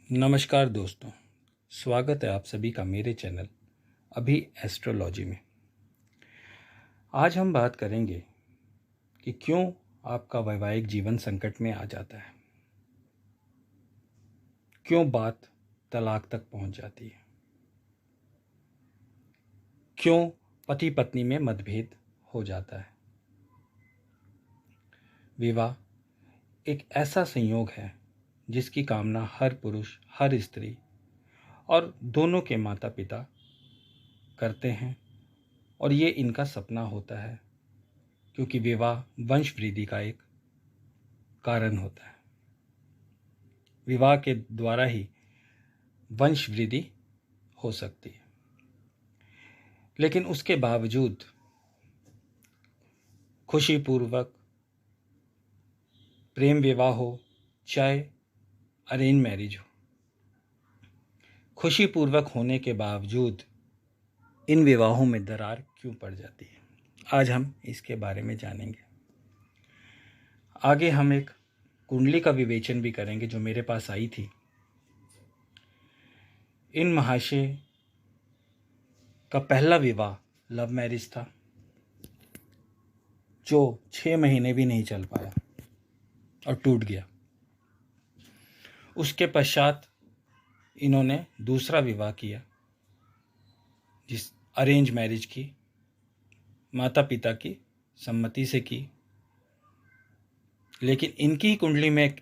नमस्कार दोस्तों, स्वागत है आप सभी का मेरे चैनल अभी एस्ट्रोलॉजी में। आज हम बात करेंगे कि क्यों आपका वैवाहिक जीवन संकट में आ जाता है, क्यों बात तलाक तक पहुंच जाती है, क्यों पति पत्नी में मतभेद हो जाता है। विवाह एक ऐसा संयोग है जिसकी कामना हर पुरुष, हर स्त्री और दोनों के माता पिता करते हैं और ये इनका सपना होता है, क्योंकि विवाह वंश वृद्धि का एक कारण होता है। विवाह के द्वारा ही वंश वृद्धि हो सकती है, लेकिन उसके बावजूद खुशीपूर्वक प्रेम विवाह हो चाहे अरेंज मैरिज हो, खुशीपूर्वक होने के बावजूद इन विवाहों में दरार क्यों पड़ जाती है, आज हम इसके बारे में जानेंगे। आगे हम एक कुंडली का विवेचन भी करेंगे जो मेरे पास आई थी। इन महाशय का पहला विवाह लव मैरिज था, जो 6 महीने भी नहीं चल पाया और टूट गया। उसके पश्चात इन्होंने दूसरा विवाह किया, जिस अरेंज मैरिज की, माता पिता की सम्मति से की। लेकिन इनकी कुंडली में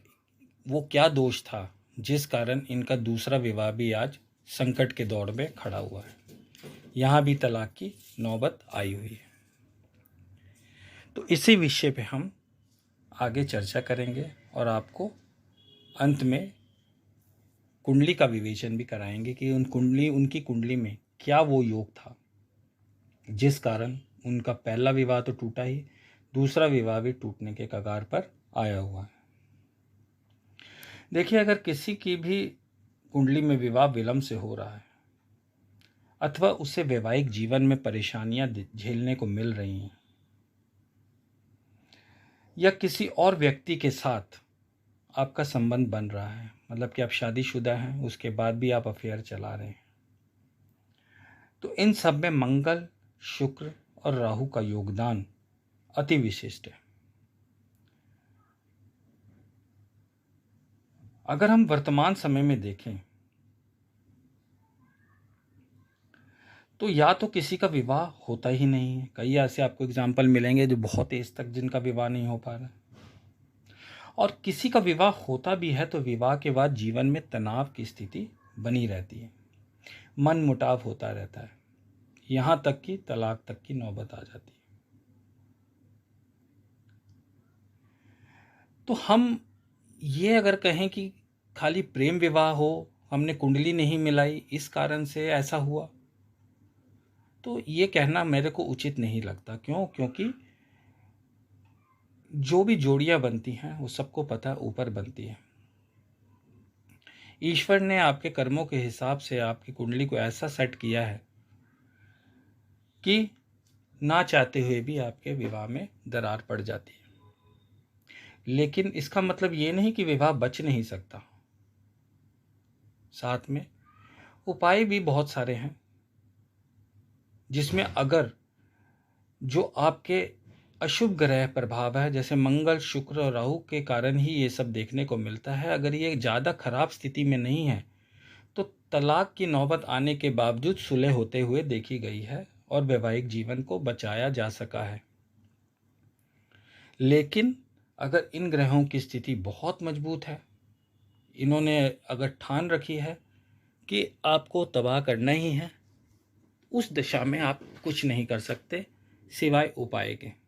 वो क्या दोष था जिस कारण इनका दूसरा विवाह भी आज संकट के दौर में खड़ा हुआ है। यहाँ भी तलाक की नौबत आई हुई है। तो इसी विषय पे हम आगे चर्चा करेंगे और आपको अंत में कुंडली का विवेचन भी कराएंगे कि उनकी कुंडली में क्या वो योग था जिस कारण उनका पहला विवाह तो टूटा ही, दूसरा विवाह भी टूटने के कगार पर आया हुआ है। देखिए, अगर किसी की भी कुंडली में विवाह विलंब से हो रहा है अथवा उसे वैवाहिक जीवन में परेशानियां झेलने को मिल रही हैं, या किसी और व्यक्ति के साथ आपका संबंध बन रहा है, मतलब कि आप शादीशुदा हैं, उसके बाद भी आप अफेयर चला रहे हैं, तो इन सब में मंगल, शुक्र और राहु का योगदान अति विशिष्ट है। अगर हम वर्तमान समय में देखें तो या तो किसी का विवाह होता ही नहीं है, कई ऐसे आपको एग्जाम्पल मिलेंगे जो बहुत एज तक जिनका विवाह नहीं हो पा रहा है, और किसी का विवाह होता भी है तो विवाह के बाद जीवन में तनाव की स्थिति बनी रहती है, मन मुटाव होता रहता है, यहाँ तक कि तलाक तक की नौबत आ जाती है। तो हम ये अगर कहें कि खाली प्रेम विवाह हो, हमने कुंडली नहीं मिलाई इस कारण से ऐसा हुआ, तो ये कहना मेरे को उचित नहीं लगता। क्योंकि जो भी जोड़ियां बनती हैं वो सबको पता ऊपर बनती है। ईश्वर ने आपके कर्मों के हिसाब से आपकी कुंडली को ऐसा सेट किया है कि ना चाहते हुए भी आपके विवाह में दरार पड़ जाती है। लेकिन इसका मतलब ये नहीं कि विवाह बच नहीं सकता। साथ में उपाय भी बहुत सारे हैं, जिसमें अगर जो आपके अशुभ ग्रह प्रभाव है, जैसे मंगल, शुक्र और राहु के कारण ही ये सब देखने को मिलता है, अगर ये ज़्यादा खराब स्थिति में नहीं है तो तलाक की नौबत आने के बावजूद सुलह होते हुए देखी गई है और वैवाहिक जीवन को बचाया जा सका है। लेकिन अगर इन ग्रहों की स्थिति बहुत मजबूत है, इन्होंने अगर ठान रखी है कि आपको तबाह करना ही है, उस दशा में आप कुछ नहीं कर सकते सिवाय उपाय के।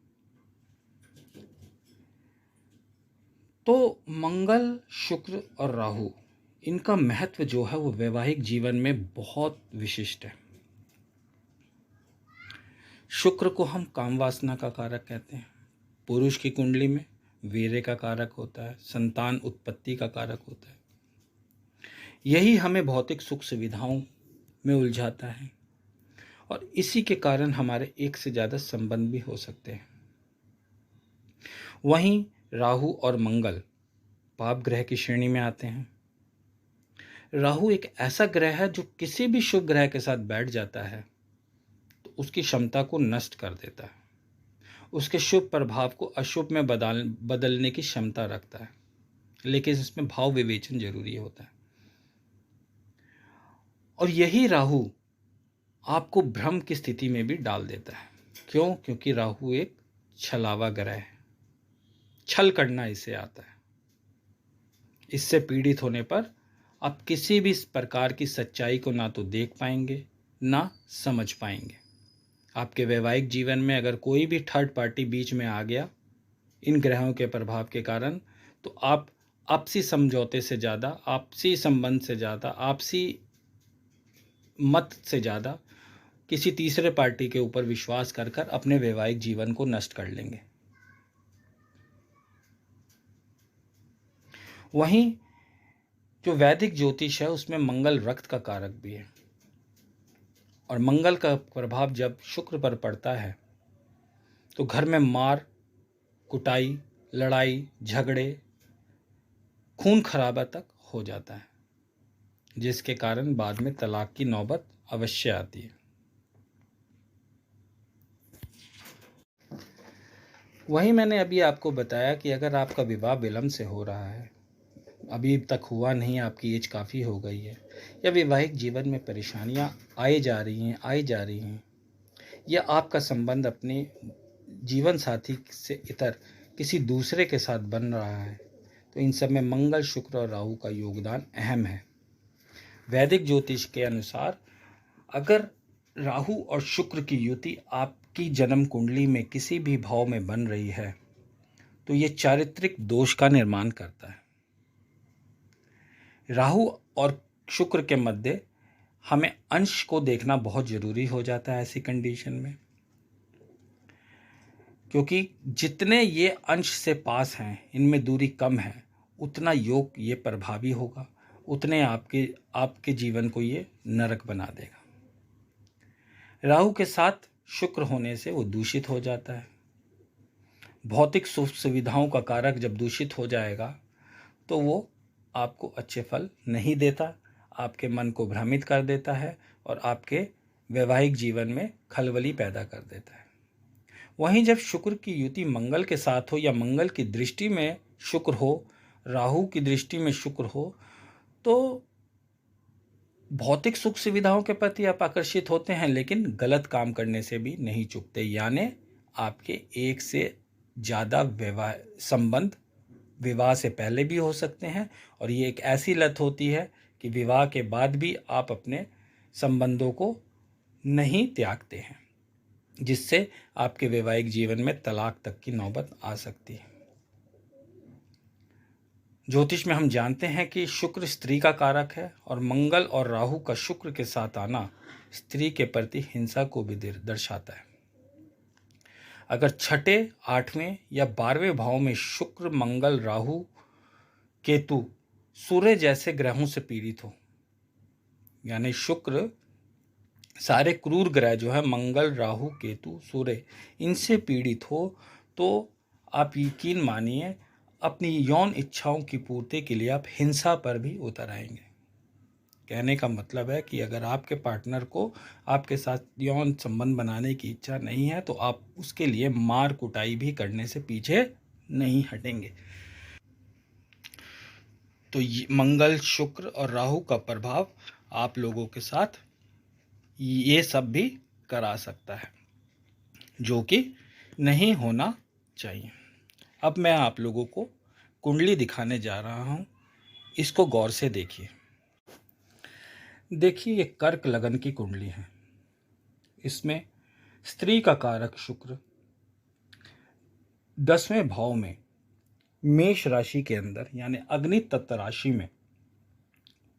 तो मंगल, शुक्र और राहु, इनका महत्व जो है वो वैवाहिक जीवन में बहुत विशिष्ट है। शुक्र को हम काम वासना का कारक कहते हैं। पुरुष की कुंडली में वीर्य का कारक होता है, संतान उत्पत्ति का कारक होता है। यही हमें भौतिक सुख सुविधाओं में उलझाता है और इसी के कारण हमारे एक से ज़्यादा संबंध भी हो सकते हैं। वहीं राहु और मंगल पाप ग्रह की श्रेणी में आते हैं। राहु एक ऐसा ग्रह है जो किसी भी शुभ ग्रह के साथ बैठ जाता है तो उसकी क्षमता को नष्ट कर देता है, उसके शुभ प्रभाव को अशुभ में बदलने की क्षमता रखता है। लेकिन इसमें भाव विवेचन जरूरी होता है। और यही राहु आपको भ्रम की स्थिति में भी डाल देता है। क्यों? क्योंकि राहु एक छलावा ग्रह है, छल करना इसे आता है। इससे पीड़ित होने पर आप किसी भी प्रकार की सच्चाई को ना तो देख पाएंगे ना समझ पाएंगे। आपके वैवाहिक जीवन में अगर कोई भी थर्ड पार्टी बीच में आ गया इन ग्रहों के प्रभाव के कारण, तो आप आपसी समझौते से ज़्यादा, आपसी संबंध से ज़्यादा, आपसी मत से ज़्यादा किसी तीसरे पार्टी के ऊपर विश्वास कर कर अपने वैवाहिक जीवन को नष्ट कर लेंगे। वहीं जो वैदिक ज्योतिष है उसमें मंगल रक्त का कारक भी है, और मंगल का प्रभाव जब शुक्र पर पड़ता है तो घर में मार कुटाई, लड़ाई झगड़े, खून खराबा तक हो जाता है, जिसके कारण बाद में तलाक की नौबत अवश्य आती है। वहीं मैंने अभी आपको बताया कि अगर आपका विवाह विलंब से हो रहा है, अभी तक हुआ नहीं, आपकी एज काफ़ी हो गई है, या वैवाहिक जीवन में परेशानियां आई जा रही हैं, या आपका संबंध अपने जीवन साथी से इतर किसी दूसरे के साथ बन रहा है, तो इन सब में मंगल, शुक्र और राहु का योगदान अहम है। वैदिक ज्योतिष के अनुसार अगर राहु और शुक्र की युति आपकी जन्म कुंडली में किसी भी भाव में बन रही है तो ये चारित्रिक दोष का निर्माण करता है। राहु और शुक्र के मध्य हमें अंश को देखना बहुत जरूरी हो जाता है ऐसी कंडीशन में, क्योंकि जितने ये अंश से पास हैं, इनमें दूरी कम है, उतना योग ये प्रभावी होगा, उतने आपके जीवन को ये नरक बना देगा। राहु के साथ शुक्र होने से वो दूषित हो जाता है। भौतिक सुख सुविधाओं का कारक जब दूषित हो जाएगा तो वो आपको अच्छे फल नहीं देता, आपके मन को भ्रमित कर देता है और आपके वैवाहिक जीवन में खलबली पैदा कर देता है। वहीं जब शुक्र की युति मंगल के साथ हो या मंगल की दृष्टि में शुक्र हो, राहु की दृष्टि में शुक्र हो, तो भौतिक सुख सुविधाओं के प्रति आप आकर्षित होते हैं, लेकिन गलत काम करने से भी नहीं चूकते। यानी आपके एक से ज़्यादा संबंध विवाह से पहले भी हो सकते हैं, और ये एक ऐसी लत होती है कि विवाह के बाद भी आप अपने संबंधों को नहीं त्यागते हैं, जिससे आपके वैवाहिक जीवन में तलाक तक की नौबत आ सकती है। ज्योतिष में हम जानते हैं कि शुक्र स्त्री का कारक है, और मंगल और राहु का शुक्र के साथ आना स्त्री के प्रति हिंसा को भी दर्शाता है। अगर छठे, आठवें या 12वें भाव में शुक्र, मंगल, राहु, केतु, सूर्य जैसे ग्रहों से पीड़ित हो, यानी शुक्र, सारे क्रूर ग्रह जो है मंगल, राहु, केतु, सूर्य, इनसे पीड़ित हो, तो आप यकीन मानिए अपनी यौन इच्छाओं की पूर्ति के लिए आप हिंसा पर भी उतर आएंगे। कहने का मतलब है कि अगर आपके पार्टनर को आपके साथ यौन संबंध बनाने की इच्छा नहीं है तो आप उसके लिए मार कुटाई भी करने से पीछे नहीं हटेंगे। तो मंगल, शुक्र और राहु का प्रभाव आप लोगों के साथ ये सब भी करा सकता है, जो कि नहीं होना चाहिए। अब मैं आप लोगों को कुंडली दिखाने जा रहा हूं, इसको गौर से देखिए। देखिए, ये कर्क लगन की कुंडली है। इसमें स्त्री का कारक शुक्र 10वें भाव में मेष राशि के अंदर यानी अग्नि तत्व राशि में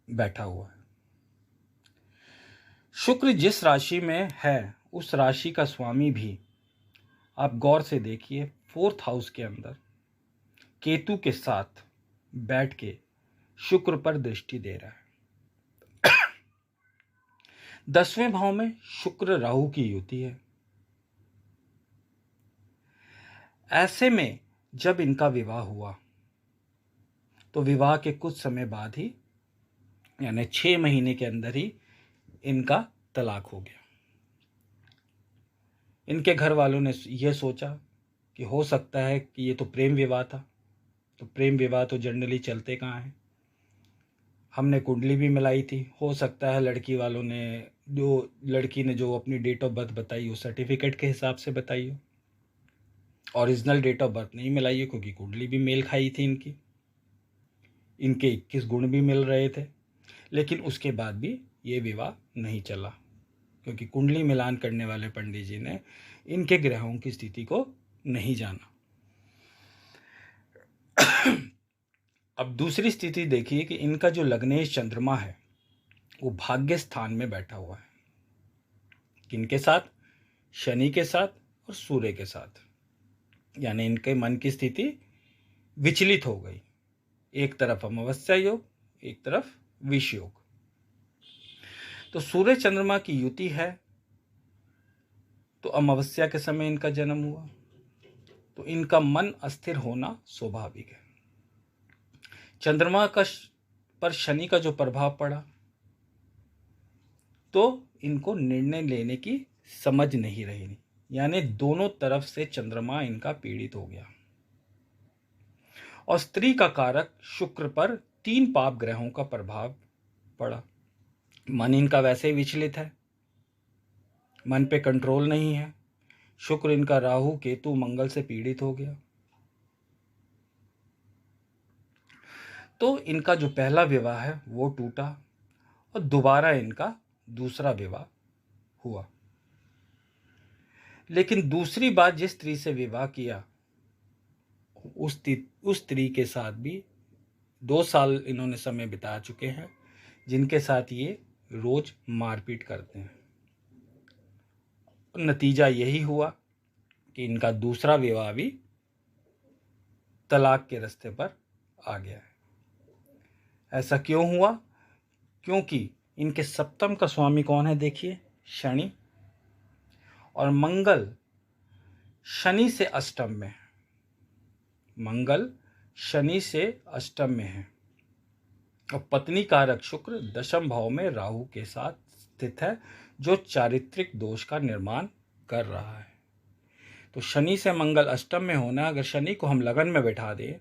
बैठा हुआ है। शुक्र जिस राशि में है उस राशि का स्वामी भी, आप गौर से देखिए, 4th हाउस के अंदर केतु के साथ बैठ के शुक्र पर दृष्टि दे रहा है। 10वें भाव में शुक्र राहु की युति है। ऐसे में जब इनका विवाह हुआ तो विवाह के कुछ समय बाद ही यानी 6 महीने के अंदर ही इनका तलाक हो गया। इनके घर वालों ने यह सोचा कि हो सकता है कि ये तो प्रेम विवाह था, तो प्रेम विवाह तो जनरली चलते कहाँ हैं। हमने कुंडली भी मिलाई थी, हो सकता है लड़की वालों ने लड़की ने जो अपनी डेट ऑफ बर्थ बताई वो सर्टिफिकेट के हिसाब से बताई हो, ओरिजिनल डेट ऑफ बर्थ नहीं मिलाई है, क्योंकि कुंडली भी मेल खाई थी इनके 21 गुण भी मिल रहे थे। लेकिन उसके बाद भी ये विवाह नहीं चला, क्योंकि कुंडली मिलान करने वाले पंडित जी ने इनके ग्रहों की स्थिति को नहीं जाना। अब दूसरी स्थिति देखिए कि इनका जो लग्नेश चंद्रमा है वो भाग्य स्थान में बैठा हुआ है। किनके साथ? शनि के साथ और सूर्य के साथ। यानी इनके मन की स्थिति विचलित हो गई, एक तरफ अमावस्या योग, एक तरफ विष योग। तो सूर्य चंद्रमा की युति है, तो अमावस्या के समय इनका जन्म हुआ, तो इनका मन अस्थिर होना स्वाभाविक है। चंद्रमा का पर शनि का जो प्रभाव पड़ा, तो इनको निर्णय लेने की समझ नहीं रही, यानी दोनों तरफ से चंद्रमा इनका पीड़ित हो गया। और स्त्री का कारक शुक्र पर 3 पाप ग्रहों का प्रभाव पड़ा। मन इनका वैसे ही विचलित है, मन पे कंट्रोल नहीं है। शुक्र इनका राहु केतु मंगल से पीड़ित हो गया। तो इनका जो पहला विवाह है वो टूटा और दोबारा इनका दूसरा विवाह हुआ। लेकिन दूसरी बार जिस स्त्री से विवाह किया उस स्त्री के साथ भी 2 साल इन्होंने समय बिता चुके हैं, जिनके साथ ये रोज मारपीट करते हैं। नतीजा यही हुआ कि इनका दूसरा विवाह भी तलाक के रास्ते पर आ गया है। ऐसा क्यों हुआ? क्योंकि इनके सप्तम का स्वामी कौन है? देखिए, शनि, और मंगल शनि से अष्टम में, मंगल शनि से अष्टम में है, और पत्नी कारक शुक्र दशम भाव में राहु के साथ स्थित है, जो चारित्रिक दोष का निर्माण कर रहा है। तो शनि से मंगल अष्टम में होना, अगर शनि को हम लगन में बैठा दें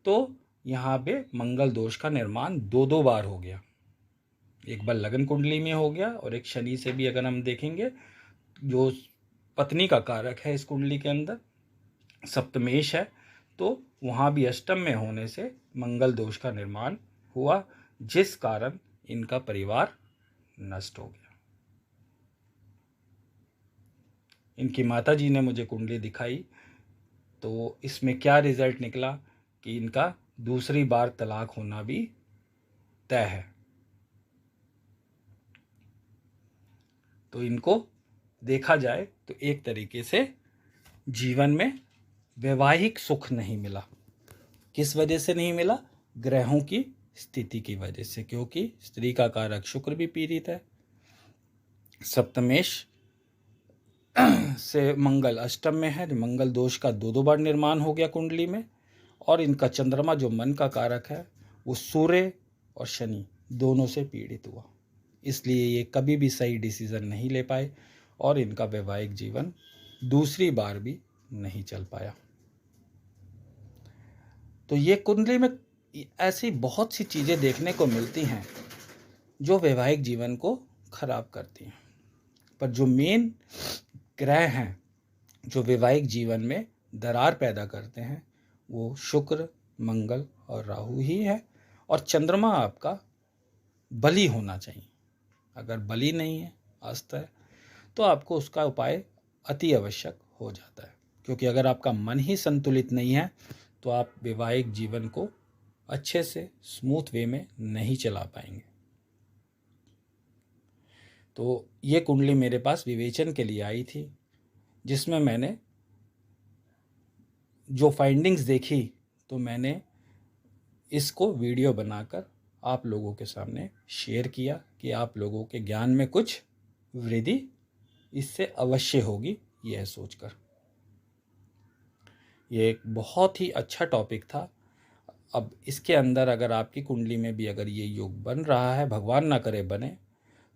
तो यहाँ पे मंगल दोष का निर्माण 2 बार हो गया। एक बार लगन कुंडली में हो गया, और एक शनि से भी अगर हम देखेंगे, जो पत्नी का कारक है इस कुंडली के अंदर सप्तमेश है, तो वहाँ भी अष्टम में होने से मंगल दोष का निर्माण हुआ, जिस कारण इनका परिवार नष्ट हो गया। इनकी माता जी ने मुझे कुंडली दिखाई, तो इसमें क्या रिजल्ट निकला कि इनका दूसरी बार तलाक होना भी तय है। तो इनको देखा जाए तो एक तरीके से जीवन में वैवाहिक सुख नहीं मिला। किस वजह से नहीं मिला? ग्रहों की स्थिति की वजह से, क्योंकि स्त्री का कारक शुक्र भी पीड़ित है, सप्तमेश से मंगल अष्टम में है, मंगल दोष का 2 बार निर्माण हो गया कुंडली में, और इनका चंद्रमा जो मन का कारक है वो सूर्य और शनि दोनों से पीड़ित हुआ। इसलिए ये कभी भी सही डिसीजन नहीं ले पाए, और इनका वैवाहिक जीवन दूसरी बार भी नहीं चल पाया। तो ये कुंडली में ऐसी बहुत सी चीज़ें देखने को मिलती हैं जो वैवाहिक जीवन को खराब करती हैं, पर जो मेन ग्रह हैं जो वैवाहिक जीवन में दरार पैदा करते हैं वो शुक्र, मंगल और राहु ही है। और चंद्रमा आपका बली होना चाहिए। अगर बली नहीं है, अस्त है, तो आपको उसका उपाय अति आवश्यक हो जाता है, क्योंकि अगर आपका मन ही संतुलित नहीं है तो आप वैवाहिक जीवन को अच्छे से स्मूथ वे में नहीं चला पाएंगे। तो ये कुंडली मेरे पास विवेचन के लिए आई थी, जिसमें मैंने जो फाइंडिंग्स देखी, तो मैंने इसको वीडियो बनाकर आप लोगों के सामने शेयर किया कि आप लोगों के ज्ञान में कुछ वृद्धि इससे अवश्य होगी, यह सोचकर। ये एक बहुत ही अच्छा टॉपिक था। अब इसके अंदर अगर आपकी कुंडली में भी अगर ये योग बन रहा है, भगवान ना करे बने,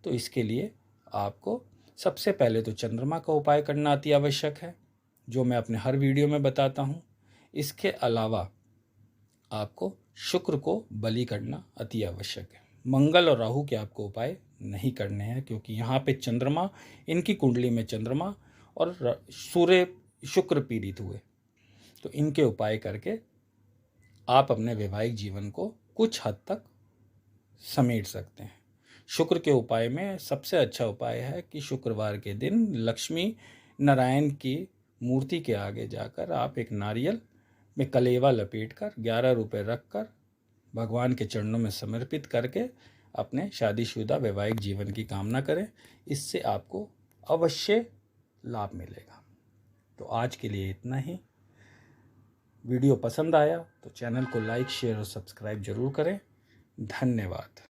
तो इसके लिए आपको सबसे पहले तो चंद्रमा का उपाय करना अति आवश्यक है, जो मैं अपने हर वीडियो में बताता हूँ। इसके अलावा आपको शुक्र को बलि करना अति आवश्यक है। मंगल और राहु के आपको उपाय नहीं करने हैं, क्योंकि यहाँ पे चंद्रमा, इनकी कुंडली में चंद्रमा और सूर्य शुक्र पीड़ित हुए, तो इनके उपाय करके आप अपने वैवाहिक जीवन को कुछ हद तक समेट सकते हैं। शुक्र के उपाय में सबसे अच्छा उपाय है कि शुक्रवार के दिन लक्ष्मी नारायण की मूर्ति के आगे जाकर आप एक नारियल में कलेवा लपेट कर 11 रुपये रख कर भगवान के चरणों में समर्पित करके अपने शादीशुदा वैवाहिक जीवन की कामना करें। इससे आपको अवश्य लाभ मिलेगा। तो आज के लिए इतना ही। वीडियो पसंद आया तो चैनल को लाइक, शेयर और सब्सक्राइब जरूर करें। धन्यवाद।